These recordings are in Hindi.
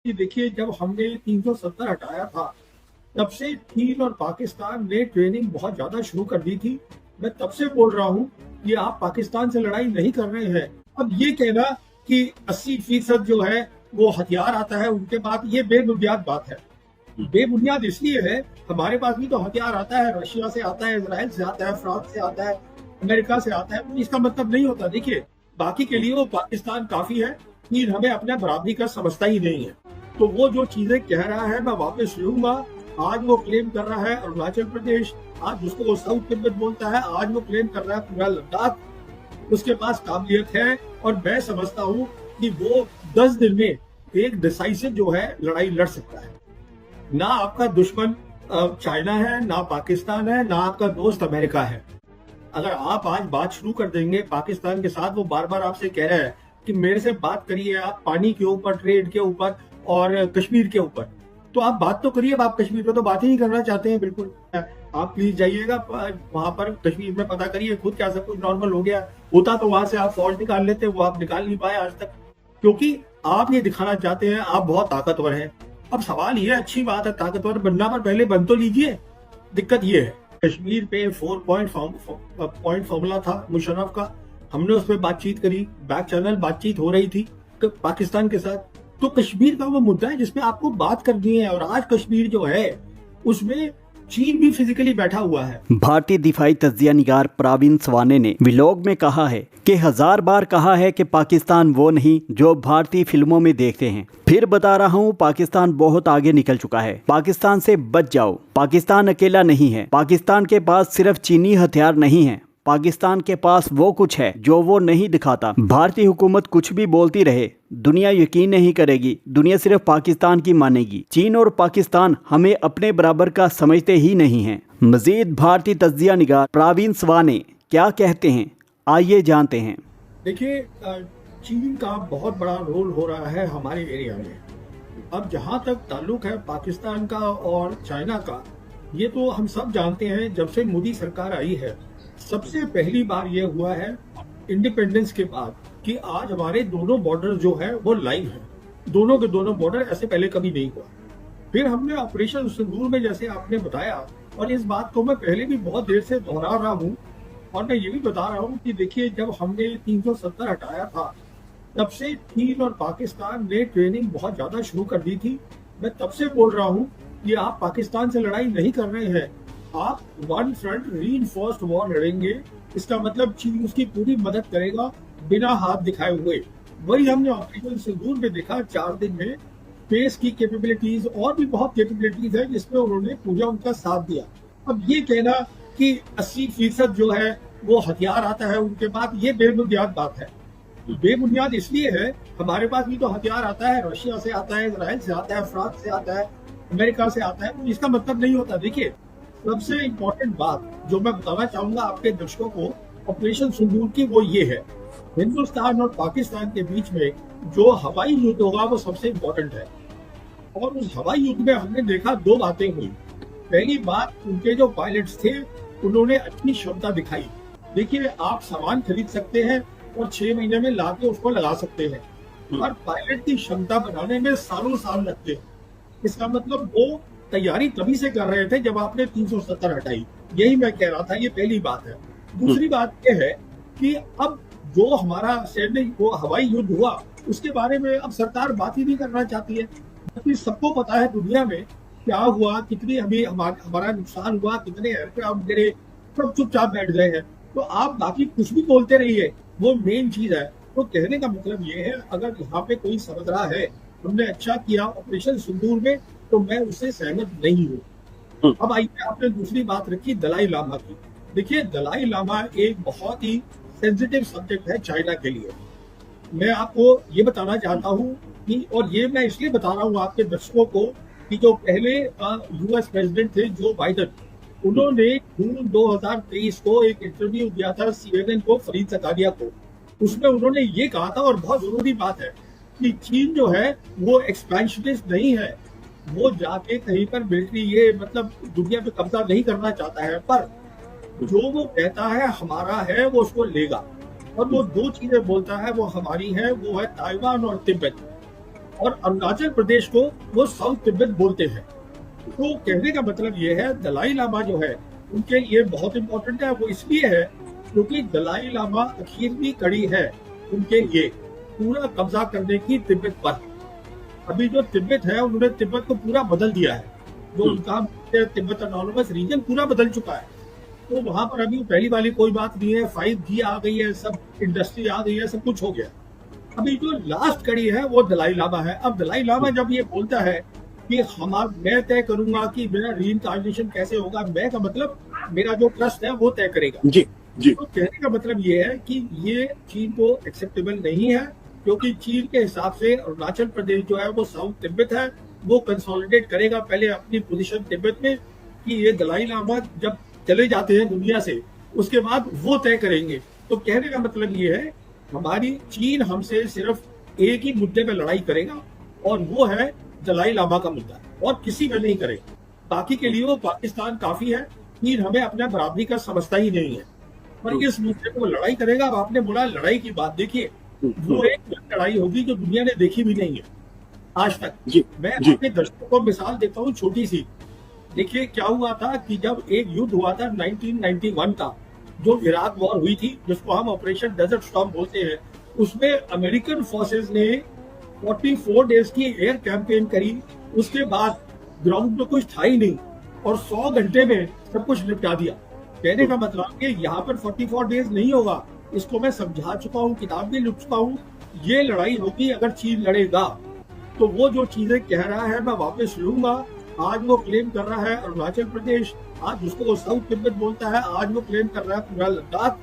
कि देखिए, जब हमने 370 हटाया था, तब से चीन और पाकिस्तान ने ट्रेनिंग बहुत ज्यादा शुरू कर दी थी। मैं तब से बोल रहा हूँ कि आप पाकिस्तान से लड़ाई नहीं कर रहे हैं। अब ये कहना कि 80% जो है वो हथियार आता है उनके पास, ये बेबुनियाद बात है। बेबुनियाद इसलिए है, हमारे पास भी तो हथियार आता है, रशिया से आता है, इजराइल से आता है, फ्रांस से आता है, अमेरिका से आता है। तो इसका मतलब नहीं होता। देखिए, बाकी के लिए वो पाकिस्तान काफी है, चीन हमें अपना बराबरी का समझता ही नहीं है। तो वो जो चीजें कह रहा है, मैं वापस लूंगा। आज वो क्लेम कर रहा है अरुणाचल प्रदेश, आज उसको वो साउथ तिब्बत बोलता है, आज वो क्लेम कर रहा है पूरा लद्दाख। उसके पास काबिलियत है और मैं समझता हूँ कि वो 10 दिन में एक डिसाइसिव जो है लड़ाई लड़ सकता है। ना आपका दुश्मन चाइना है, ना पाकिस्तान है, ना आपका दोस्त अमेरिका है। अगर आप आज बात शुरू कर देंगे पाकिस्तान के साथ, वो बार बार आपसे कह रहा है कि मेरे से बात करिए आप पानी के ऊपर, ट्रेड के ऊपर और कश्मीर के ऊपर। तो आप बात तो करिए। आप कश्मीर पे तो बात ही नहीं करना चाहते हैं बिल्कुल। आप प्लीज जाइएगा वहां पर कश्मीर में, पता करिए खुद क्या सब कुछ नॉर्मल हो गया होता तो वहां से आप फौज निकाल लेते। वो आप निकाल नहीं पाए आज तक, क्योंकि आप ये दिखाना चाहते हैं आप बहुत ताकतवर हैं। अब सवाल ये, अच्छी बात है ताकतवर बनना, पर पहले बन तो लीजिए। दिक्कत ये है, कश्मीर पे 4 पॉइंट फॉर्मूला था मुशर्रफ का, हमने उस पर बातचीत करी, बैक चैनल बातचीत हो रही थी पाकिस्तान के साथ। तो कश्मीर का वो मुद्दा है जिसमें आपको बात करनी है। और आज कश्मीर जो है उसमें चीन भी फिजिकली बैठा हुआ है। भारतीय दिफाई तज्जिया निगार प्रवीण स्वाने ने व्लॉग में कहा है कि 1000 बार कहा है कि पाकिस्तान वो नहीं जो भारतीय फिल्मों में देखते हैं। फिर बता रहा हूँ, पाकिस्तान बहुत आगे निकल चुका है। पाकिस्तान से बच जाओ। पाकिस्तान अकेला नहीं है। पाकिस्तान के पास सिर्फ चीनी हथियार नहीं है। पाकिस्तान के पास वो कुछ है जो वो नहीं दिखाता। भारतीय हुकूमत कुछ भी बोलती रहे, दुनिया यकीन नहीं करेगी। दुनिया सिर्फ पाकिस्तान की मानेगी। चीन और पाकिस्तान हमें अपने बराबर का समझते ही नहीं हैं। मजीद भारतीय तज्जिया निगार प्रवीण स्वाने क्या कहते हैं, आइए जानते हैं। देखिए, चीन का बहुत बड़ा रोल हो रहा है हमारे एरिया में। अब जहां तक ताल्लुक है पाकिस्तान का और चाइना का, ये तो हम सब जानते हैं। जब से मोदी सरकार आई है, सबसे पहली बार ये हुआ है इंडिपेंडेंस के बाद कि आज हमारे दोनों बॉर्डर जो है वो लाइव है। दोनों के दोनों बॉर्डर, ऐसे पहले कभी नहीं हुआ। फिर हमने ऑपरेशन सिंदूर में, जैसे आपने बताया, और इस बात को मैं पहले भी बहुत देर से दोहरा रहा हूँ और मैं ये भी बता रहा हूँ कि देखिए, जब हमने 370 हटाया था, तब से चीन और पाकिस्तान ने ट्रेनिंग बहुत ज्यादा शुरू कर दी थी। मैं तब से बोल रहा हूँ कि आप पाकिस्तान से लड़ाई नहीं कर रहे हैं, आप वन फ्रंट रीइंफोर्स्ड वॉर लड़ेंगे। इसका मतलब चीन उसकी पूरी मदद करेगा बिना हाथ दिखाए हुए। वही हमने ऑपरेशन सिंदूर में देखा। 4 दिन में स्पेस की कैपेबिलिटीज और भी बहुत कैपेबिलिटीज है जिसमें उन्होंने पूरा उनका साथ दिया। अब ये कहना कि 80% जो है वो हथियार आता है उनके पास, ये बेबुनियाद बात है। बेबुनियाद इसलिए है, हमारे पास भी तो हथियार आता है, रशिया से आता है, इजराइल से आता है, फ्रांस से आता है, अमेरिका से आता है। तो इसका मतलब नहीं होता। देखिए, सबसे इम्पोर्टेंट बात जो मैं बताना चाहूंगा आपके दर्शकों को ऑपरेशन सिंदूर की, वो ये है, हिंदुस्तान और पाकिस्तान के बीच में जो हवाई युद्ध होगा वो सबसे इम्पोर्टेंट है। और उस हवाई युद्ध में हमने देखा 2 बातें हुई। पहली बात, उनके जो पायलट्स थे उन्होंने अपनी क्षमता दिखाई। देखिए, आप सामान खरीद सकते हैं और 6 महीने में लाके उसको लगा सकते हैं, और पायलट की क्षमता बनाने में सालों साल लगते हैं। इसका मतलब वो तैयारी तभी से कर रहे थे जब आपने 370 हटाई। यही मैं कह रहा था, ये पहली बात है। दूसरी बात यह है कि अब जो हमारा सैनिक वो हवाई युद्ध हुआ, उसके बारे में अब सरकार बात ही नहीं करना चाहती है। क्योंकि सबको पता है दुनिया में क्या हुआ, कितनी हमें हमारा नुकसान हुआ, कितने एयरक्राफ्ट गिरे, सब चुपचाप बैठ गए हैं। तो आप बाकी कुछ भी बोलते रहिए, वो मेन चीज है। तो कहने का मतलब ये है, अगर यहाँ पे कोई समझ रहा है हमने अच्छा किया ऑपरेशन सिंदूर में, तो मैं उससे सहमत नहीं हूँ। अब आइए, आपने दूसरी बात रखी दलाई लामा की। देखिए, दलाई लामा एक बहुत ही सेंसिटिव सब्जेक्ट है चाइना के लिए। मैं आपको ये बताना चाहता हूँ कि, और ये मैं इसलिए बता रहा हूँ आपके दर्शकों को, कि जो पहले यूएस प्रेसिडेंट थे जो बाइडन, उन्होंने जून 2023 को एक इंटरव्यू दिया था CNN को, फरीद ज़कारिया को। उसमें उन्होंने ये कहा था, और बहुत जरूरी बात है, कि चीन जो है वो एक्सपेंशनिस्ट नहीं है। वो जाके कहीं पर मिलिट्री, ये मतलब दुनिया पे कब्जा नहीं करना चाहता है, पर जो वो कहता है हमारा है वो उसको लेगा। और वो 2 चीजें बोलता है वो हमारी है, वो है ताइवान और तिब्बत। और अरुणाचल प्रदेश को वो साउथ तिब्बत बोलते हैं। तो कहने का मतलब ये है, दलाई लामा जो है उनके लिए बहुत इंपॉर्टेंट है। वो इसलिए है क्योंकि दलाई लामा आखिरवी कड़ी है उनके लिए पूरा कब्जा करने की तिब्बत पर। अभी जो तिब्बत है उन्होंने तिब्बत को पूरा बदल दिया है, जो उनका तिब्बत ऑटोनोमस रीजन पूरा बदल चुका है। तो वहां पर अभी पहली वाली कोई बात नहीं है, 5G आ गई है, सब इंडस्ट्री आ गई है, सब कुछ हो गया। अभी जो लास्ट कड़ी है वो दलाई लामा है। अब दलाई लामा जब ये बोलता है कि मैं तय करूंगा कि मेरा रीइंकार्नेशन कैसे होगा, मैं का मतलब मेरा जो ट्रस्ट है वो तय करेगा। जी जी। तो कहने का मतलब ये है कि ये चीन को एक्सेप्टेबल नहीं है, क्योंकि चीन के हिसाब से अरुणाचल प्रदेश जो है वो साउथ तिब्बत है, वो कंसोलिडेट करेगा पहले अपनी पोजीशन तिब्बत में, कि ये दलाई लामा जब चले जाते हैं दुनिया से उसके बाद वो तय करेंगे। तो कहने का मतलब ये है हमारी चीन हमसे सिर्फ एक ही मुद्दे पे लड़ाई करेगा और वो है दलाई लामा का मुद्दा, और किसी में नहीं करेगा। बाकी के लिए वो पाकिस्तान काफी है, चीन हमें अपना बराबरी का समझता ही नहीं है, पर इस मुद्दे पे वो लड़ाई करेगा। अब आपने बोला लड़ाई की बात, देखिए वो एक लड़ाई होगी जो दुनिया ने देखी भी नहीं है आज तक। मैं अपने दर्शकों को मिसाल देता हूँ छोटी सी। देखिए क्या हुआ था कि जब एक युद्ध हुआ था 1991 का, जो इराक वॉर हुई थी, जिसको हम ऑपरेशन डेजर्ट स्टॉर्म बोलते हैं, उसमें अमेरिकन फोर्सेस ने 44 डेज की एयर कैंपेन करी। उसके बाद ग्राउंड में कुछ था ही नहीं और 100 घंटे में सब कुछ निपटा दिया। कहने का मतलब कि यहाँ पर 44 डेज नहीं होगा, इसको मैं समझा चुका हूँ, किताब भी लिख चुका हूँ। ये लड़ाई होगी अगर चीन लड़ेगा, तो वो जो चीजें कह रहा है मैं वापस लूंगा। आज वो क्लेम कर रहा है अरुणाचल प्रदेश, आज उसको वो साउथ तिब्बत बोलता है, आज वो क्लेम कर रहा है पूरा लद्दाख,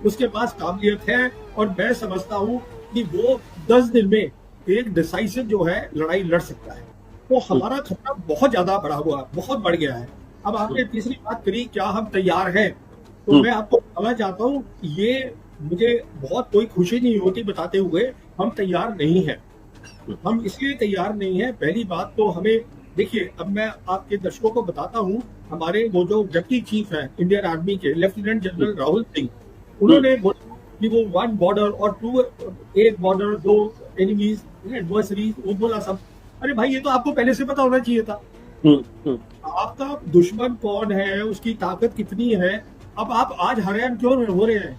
उसके पास काबिलियत है। और मैं समझता हूँ कि वो 10 दिन में एक डिसाइसिव जो है लड़ाई लड़ सकता है। तो हमारा खतरा बहुत ज्यादा बढ़ा हुआ, बहुत बढ़ गया है। अब आपने तीसरी बात करी, क्या हम तैयार हैं? तो मैं आपको बताना चाहता हूँ, ये मुझे बहुत कोई खुशी नहीं होती बताते हुए हम तैयार नहीं है। हम इसलिए तैयार नहीं है, पहली बात तो हमें देखिए, अब मैं आपके दर्शकों को बताता हूँ, हमारे वो जो डिप्टी चीफ है इंडियन आर्मी के, लेफ्टिनेंट जनरल राहुल सिंह, उन्होंने बोला कि वो 1 बॉर्डर और 2 एक बॉर्डर 2 एनिमीज एडवर्सरीज, वो बोला सब। अरे भाई ये तो आपको पहले से पता होना चाहिए था। आपका दुश्मन कौन है, उसकी ताकत कितनी है, अब आप आज हैरान क्यों हो रहे हैं?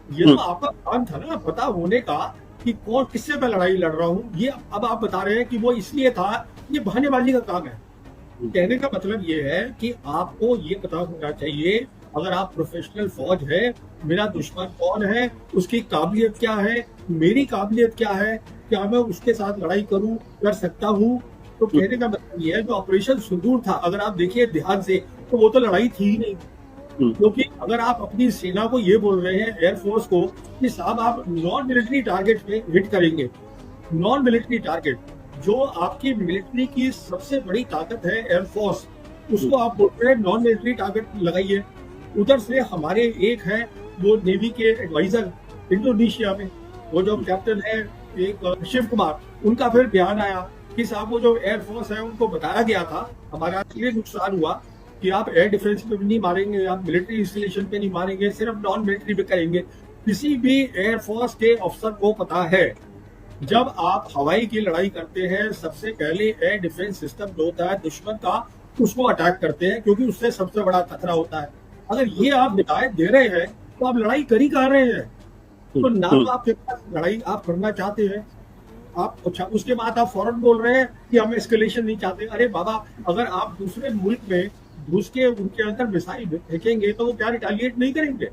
ये तो आपका काम था ना पता होने का कि कौन किससे मैं लड़ाई लड़ रहा हूँ। ये अब आप बता रहे हैं कि वो इसलिए था, ये बहानेबाजी का काम है। कहने का मतलब ये है कि आपको ये पता होना चाहिए, अगर आप प्रोफेशनल फौज है, मेरा दुश्मन कौन है, उसकी काबिलियत क्या है, मेरी काबिलियत क्या है, क्या मैं उसके साथ लड़ाई कर सकता हूँ। तो कहने का मतलब ये है, जो ऑपरेशन सिंदूर था, अगर आप देखिए ध्यान से, तो वो तो लड़ाई थी ही नहीं। क्योंकि अगर आप अपनी सेना को ये बोल रहे हैं, एयरफोर्स को, कि साहब आप नॉन मिलिट्री टारगेट पे हिट करेंगे, नॉन मिलिट्री टारगेट, जो आपकी मिलिट्री की सबसे बड़ी ताकत है एयरफोर्स, उसको आप बोल रहे हैं नॉन मिलिट्री टारगेट लगाइए। उधर से हमारे एक है वो नेवी के एडवाइजर इंडोनेशिया में, वो जो कैप्टन है एक शिव कुमार, उनका फिर बयान आया कि साहब वो जो एयरफोर्स है उनको बताया गया था, हमारा इसलिए नुकसान हुआ कि आप एयर डिफेंस पे नहीं मारेंगे, आप मिलिट्री इंस्टॉलेशन पे नहीं मारेंगे, सिर्फ नॉन मिलिट्री पे करेंगे। किसी भी एयरफोर्स के अफसर को पता है, जब आप हवाई की लड़ाई करते हैं, सबसे पहले एयर डिफेंस सिस्टम जो होता है दुश्मन का, उसको अटैक करते हैं, क्योंकि उससे सबसे बड़ा खतरा होता है। अगर ये आप हिदायत दे रहे हैं तो आप लड़ाई कर ही कहा रहे हैं। तो ना तो आपके पास लड़ाई आप करना चाहते हैं, आप अच्छा उसके बाद आप फौरन बोल रहे हैं कि हम एस्केलेशन नहीं चाहते। अरे बाबा, अगर आप दूसरे मुल्क में घुस के उनके अंदर मिसाइल फेंकेंगे तो वो क्या रिटालिएट नहीं करेंगे?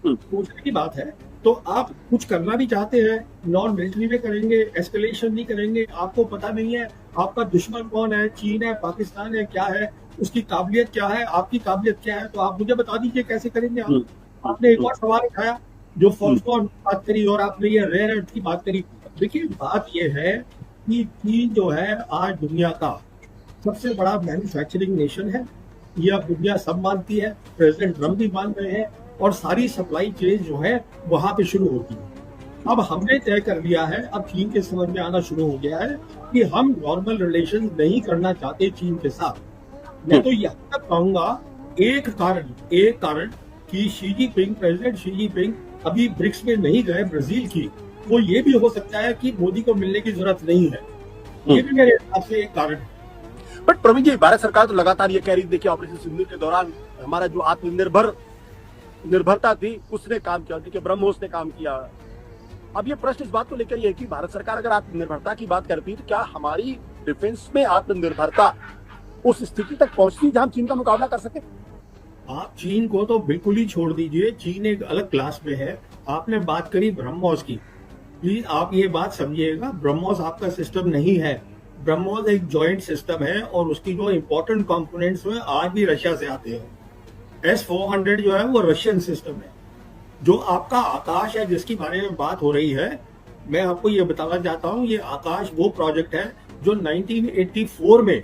पूछने की बात है। तो आप कुछ करना भी चाहते हैं, नॉन मिलिट्री में करेंगे, एस्केलेशन नहीं करेंगे। आपको पता नहीं है आपका दुश्मन कौन है, चीन है, पाकिस्तान है, क्या है, उसकी काबिलियत क्या है, आपकी काबिलियत क्या है, तो आप मुझे बता दीजिए कैसे करेंगे आप। आपने एक और सवाल उठाया जो फॉक्सकॉन बात करी, और आपने ये रेयर अर्थ की बात करी। देखिए बात यह है कि चीन जो है आज दुनिया का सबसे बड़ा मैन्युफैक्चरिंग नेशन है, ये अब दुनिया सब मानती है, प्रेसिडेंट ट्रम्प भी मान रहे हैं, और सारी सप्लाई चेन जो है वहां पे शुरू होती है। अब हमने तय कर लिया है, अब चीन के समझ में आना शुरू हो गया है कि हम नॉर्मल रिलेशन नहीं करना चाहते चीन के साथ। मैं तो यहाँ तक कहूंगा एक कारण कि Xi Jinping, president Xi Jinping अभी ब्रिक्स में नहीं गए ब्राजील की, वो ये भी हो सकता है कि मोदी को मिलने की जरूरत नहीं है, ये भी मेरे हिसाब से एक कारण है। बट प्रवीण जी, भारत सरकार तो लगातार ये कह रही थी, देखिए ऑपरेशन सिंदूर के दौरान हमारा जो निर्भरता थी उसने काम किया, देखिए ब्रह्मोस ने काम किया। अब ये प्रश्न इस बात को लेकर है कि भारत सरकार अगर आत्मनिर्भरता की बात करती है तो क्या हमारी डिफेंस में आत्मनिर्भरता उस स्थिति तक पहुंचती जहां चीन का मुकाबला कर सके? आप चीन को तो बिल्कुल ही छोड़ दीजिए, चीन एक अलग क्लास में है। आपने बात करी ब्रह्मोस की, प्लीज आप ये बात समझिएगा, ब्रह्मोस आपका सिस्टम नहीं है। ब्रह्मोस एक जॉइंट सिस्टम है और उसकी जो इंपॉर्टेंट कंपोनेंट्स हैं आज भी रशिया से आते हैं। S-400 जो है वो रशियन सिस्टम है। जो आपका आकाश है जिसकी बारे में बात हो रही है, मैं आपको ये बताना चाहता हूँ, ये आकाश वो प्रोजेक्ट है जो 1984 में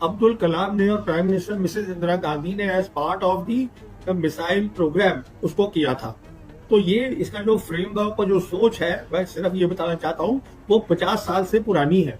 अब्दुल कलाम ने और prime minister Mrs Indira Gandhi ने as part of the missile programme उसको किया था। तो ये इसका जो फ्रेमवर्क और जो सोच है, मैं सिर्फ ये बताना चाहता हूँ, वो 50 साल से पुरानी है।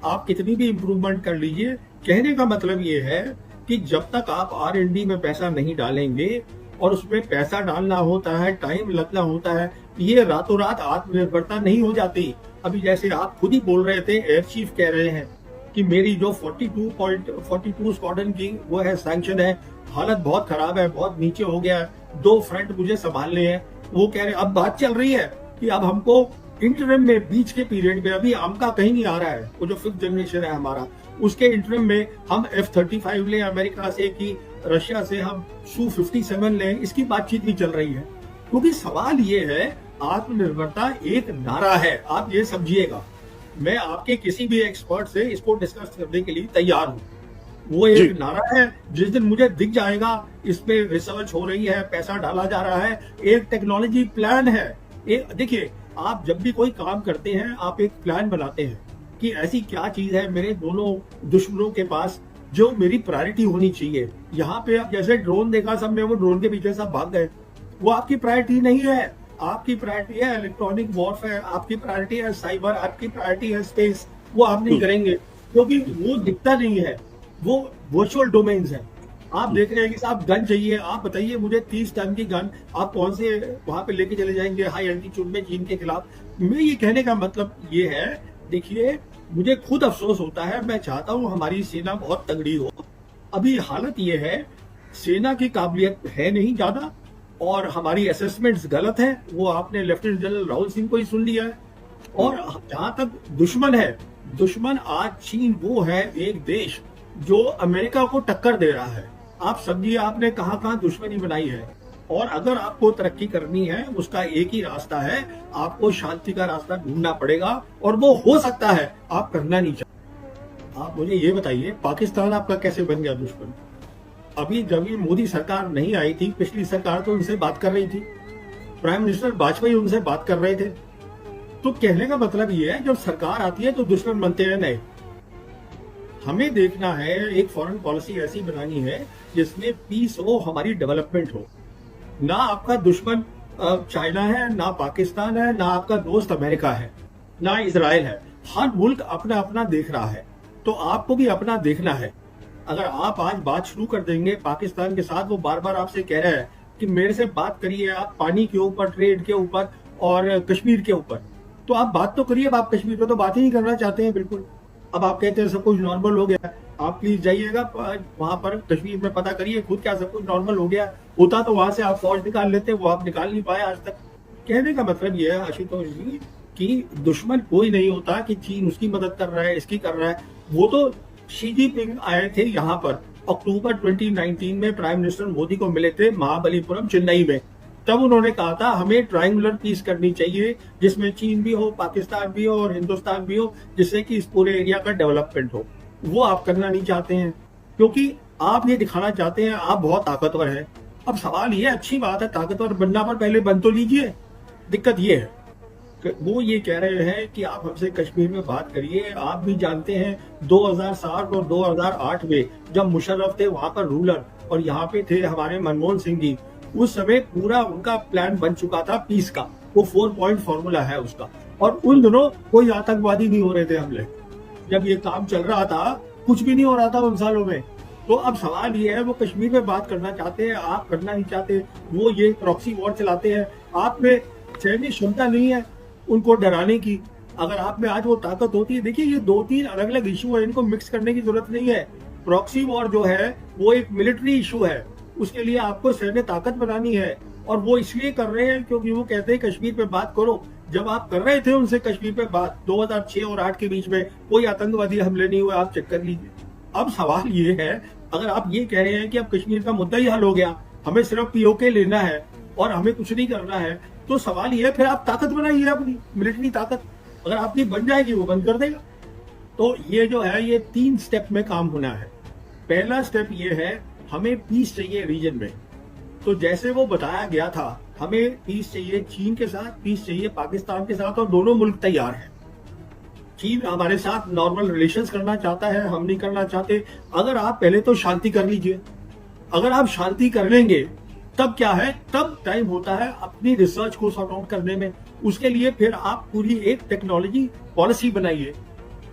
आप कितनी भी इम्प्रूवमेंट कर लीजिए, कहने का मतलब ये है कि जब तक आप R&D में पैसा नहीं डालेंगे, और उसमें पैसा डालना होता है, टाइम लगना होता है, ये रातों रात आत्मनिर्भरता नहीं हो जाती। अभी जैसे आप खुद ही बोल रहे थे, एयर चीफ कह रहे हैं कि मेरी जो 42 स्क्वाड्रन की वो है सैंक्शन है, हालत बहुत खराब है, बहुत नीचे हो गया है, 2 फ्रंट मुझे संभालने हैं। वो कह रहे अब बात चल रही है कि अब हमको इंटरम में, बीच के पीरियड में, अभी आमका कहीं नहीं आ रहा है, वो जो 5th जनरेशन है हमारा, उसके इंटरम में हम F-35 लें अमेरिका से कि रशिया से हम Su-57 लें, इसकी बातचीत भी चल रही है। क्योंकि सवाल ये है, आत्मनिर्भरता एक नारा है, आप ये समझिएगा। मैं आपके किसी भी एक्सपर्ट से इसको डिस्कस करने के लिए तैयार हूँ। वो एक नारा है, जिस दिन मुझे दिख जाएगा इस पे रिसर्च हो रही है, पैसा डाला जा रहा है, एक टेक्नोलॉजी प्लान है। देखिए, आप जब भी कोई काम करते हैं, आप एक प्लान बनाते हैं कि ऐसी क्या चीज है मेरे दोनों दुश्मनों के पास जो मेरी प्रायोरिटी होनी चाहिए। यहाँ पे आप जैसे ड्रोन देखा, सब में वो ड्रोन के पीछे सब भाग गए, वो आपकी प्रायोरिटी नहीं है। आपकी प्रायोरिटी है इलेक्ट्रॉनिक वॉरफेयर, आपकी प्रायोरिटी है साइबर, आपकी प्रायोरिटी है स्पेस। वो आप नहीं करेंगे क्योंकि वो दिखता नहीं है, वो वर्चुअल डोमेन्स है। आप देख रहे हैं कि साहब गन चाहिए, आप बताइए मुझे 30 टन की गन आप कौन से वहां पे लेके चले जाएंगे हाई एल्टीट्यूड में चीन के खिलाफ। मैं ये कहने का मतलब ये है, देखिए मुझे खुद अफसोस होता है, मैं चाहता हूं हमारी सेना बहुत तगड़ी हो। अभी हालत ये है, सेना की काबिलियत है नहीं ज्यादा और हमारी असेसमेंट्स गलत है। वो आपने लेफ्टिनेंट जनरल राहुल सिंह को ही सुन लिया है। और जहां तक दुश्मन है, दुश्मन आज चीन वो है एक देश जो अमेरिका को टक्कर दे रहा है। आप समझिए आपने कहां कहां दुश्मनी बनाई है। और अगर आपको तरक्की करनी है, उसका एक ही रास्ता है, आपको शांति का रास्ता ढूंढना पड़ेगा और वो हो सकता है, आप करना नहीं चाहते। आप मुझे ये बताइए, पाकिस्तान आपका कैसे बन गया दुश्मन? अभी जब ये मोदी सरकार नहीं आई थी, पिछली सरकार तो उनसे बात कर रही थी, प्राइम मिनिस्टर वाजपेयी उनसे बात कर रहे थे। तो कहने का मतलब ये है, जब सरकार आती है तो दुश्मन बनते हैं नहीं। हमें देखना है, एक फॉरेन पॉलिसी ऐसी बनानी है जिसमें पीस हो, हमारी डेवलपमेंट हो। ना आपका दुश्मन चाइना है, ना पाकिस्तान है, ना आपका दोस्त अमेरिका है, ना इजराइल है। हर मुल्क अपना अपना देख रहा है, तो आपको भी अपना देखना है। अगर आप आज बात शुरू कर देंगे पाकिस्तान के साथ, वो बार बार आपसे कह रहा है कि मेरे से बात करिए आप पानी के ऊपर, ट्रेड के ऊपर और कश्मीर के ऊपर, तो आप बात तो करिए। अब आप कश्मीर पे तो बात ही नहीं करना चाहते हैं बिल्कुल। अब आप कहते हैं सब कुछ नॉर्मल हो गया। आप प्लीज जाइएगा वहां पर कश्मीर में, पता करिए खुद क्या सब कुछ नॉर्मल हो गया। होता तो वहां से आप फौज निकाल लेते, वो आप निकाल नहीं पाए आज तक। कहने का मतलब ये है आशुतोष जी कि दुश्मन कोई नहीं होता कि चीन उसकी मदद कर रहा है, इसकी कर रहा है। वो तो शी जिनपिंग आए थे यहाँ पर अक्टूबर 2019 में, प्राइम मिनिस्टर मोदी को मिले थे महाबलीपुरम चेन्नई में। तब उन्होंने कहा था हमें ट्रायंगुलर पीस करनी चाहिए जिसमें चीन भी हो, पाकिस्तान भी हो और हिंदुस्तान भी हो, जिससे कि इस पूरे एरिया का डेवलपमेंट हो। वो आप करना नहीं चाहते हैं क्योंकि आप ये दिखाना चाहते हैं आप बहुत ताकतवर हैं। अब सवाल ये, अच्छी बात है ताकतवर बनना, पर पहले बन तो लीजिए। दिक्कत ये है कि वो ये कह रहे हैं कि आप हमसे कश्मीर में बात करिए। आप भी जानते हैं 2007 और 2008 में जब मुशर्रफ थे वहां पर रूलर और यहाँ पे थे हमारे मनमोहन सिंह जी, उस समय पूरा उनका प्लान बन चुका था पीस का। वो 4 पॉइंट फॉर्मूला है उसका, और उन दिनों कोई आतंकवादी नहीं हो रहे थे हमले। जब ये काम चल रहा था कुछ भी नहीं हो रहा था उन सालों में। तो अब सवाल ये है, वो कश्मीर में बात करना चाहते हैं, आप करना नहीं चाहते। वो ये प्रॉक्सी वॉर चलाते हैं, आप में सहने क्षमता नहीं है। उनको डराने की। अगर आप में आज वो ताकत होती है, देखिए ये 2-3 अलग अलग इशू है, इनको मिक्स करने की जरूरत नहीं है। प्रॉक्सी वॉर जो है वो एक मिलिट्री इशू है, उसके लिए आपको सैन्य ताकत बनानी है, और वो इसलिए कर रहे हैं क्योंकि वो कहते हैं कश्मीर पे बात करो। जब आप कर रहे थे उनसे कश्मीर पे बात 2006 और 8 के बीच में, कोई आतंकवादी हमले नहीं हुए, आप चेक कर लीजिए। अब सवाल ये है, अगर आप ये कह रहे हैं कि अब कश्मीर का मुद्दा ही हल हो गया, हमें सिर्फ पीओके लेना है और हमें कुछ नहीं करना है, तो सवाल ये है फिर आप ताकत बनाइए अपनी मिलिट्री ताकत। अगर आपकी बन जाएगी वो बंद कर देगा। तो ये जो है ये 3 स्टेप में काम होना है। पहला स्टेप ये है, हमें पीस चाहिए रीजन में। तो जैसे वो बताया गया था, हमें पीस चाहिए चीन के साथ, पीस चाहिए पाकिस्तान के साथ, और दोनों मुल्क तैयार हैं। चीन हमारे साथ नॉर्मल रिलेशंस करना चाहता है, हम नहीं करना चाहते। अगर आप पहले तो शांति कर लीजिए, अगर आप शांति कर लेंगे तब क्या है, तब टाइम होता है अपनी रिसर्च को सॉर्ट आउट करने में। उसके लिए फिर आप पूरी एक टेक्नोलॉजी पॉलिसी बनाइए।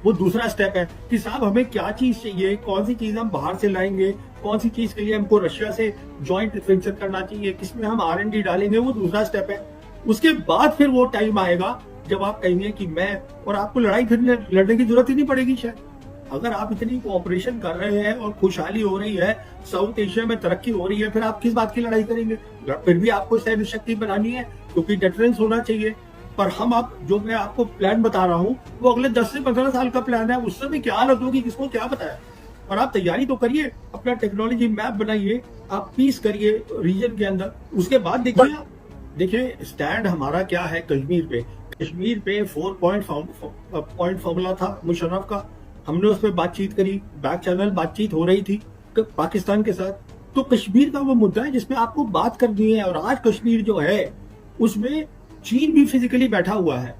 वो दूसरा स्टेप है कि साहब हमें क्या चीज चाहिए, कौन सी चीज हम बाहर से लाएंगे, कौन सी चीज के लिए हमको रशिया से ज्वाइंट वेंचर करना चाहिए, किसमें हम R&D डालेंगे, वो दूसरा स्टेप है। उसके बाद फिर वो टाइम आएगा जब आप कहेंगे कि मैं और आपको लड़ाई फिर लड़ने की जरूरत ही नहीं पड़ेगी। शायद अगर आप इतनी कोऑपरेशन कर रहे हैं और खुशहाली हो रही है, साउथ एशिया में तरक्की हो रही है, फिर आप किस बात की लड़ाई करेंगे। फिर भी आपको सैन्य शक्ति बनानी है क्योंकि डिफरेंस होना चाहिए। पर हम अब जो मैं आपको प्लान बता रहा हूँ वो अगले 10 से 15 साल का प्लान है। उससे भी क्या हालत होगी किसको क्या पता है। और आप तैयारी तो करिए, अपना टेक्नोलॉजी मैप बनाइए, आप पीस करिए रीजन के अंदर। उसके बाद देखिए स्टैंड हमारा क्या है कश्मीर पे। कश्मीर पे 4 पॉइंट फॉर्मूला था मुशर्रफ का, हमने उस पर बातचीत करी, बैक चैनल बातचीत हो रही थी पाकिस्तान के साथ। तो कश्मीर का वो मुद्दा है जिसमें आपको बात करनी है। और आज कश्मीर जो है उसमें चीन भी फिजिकली बैठा हुआ है।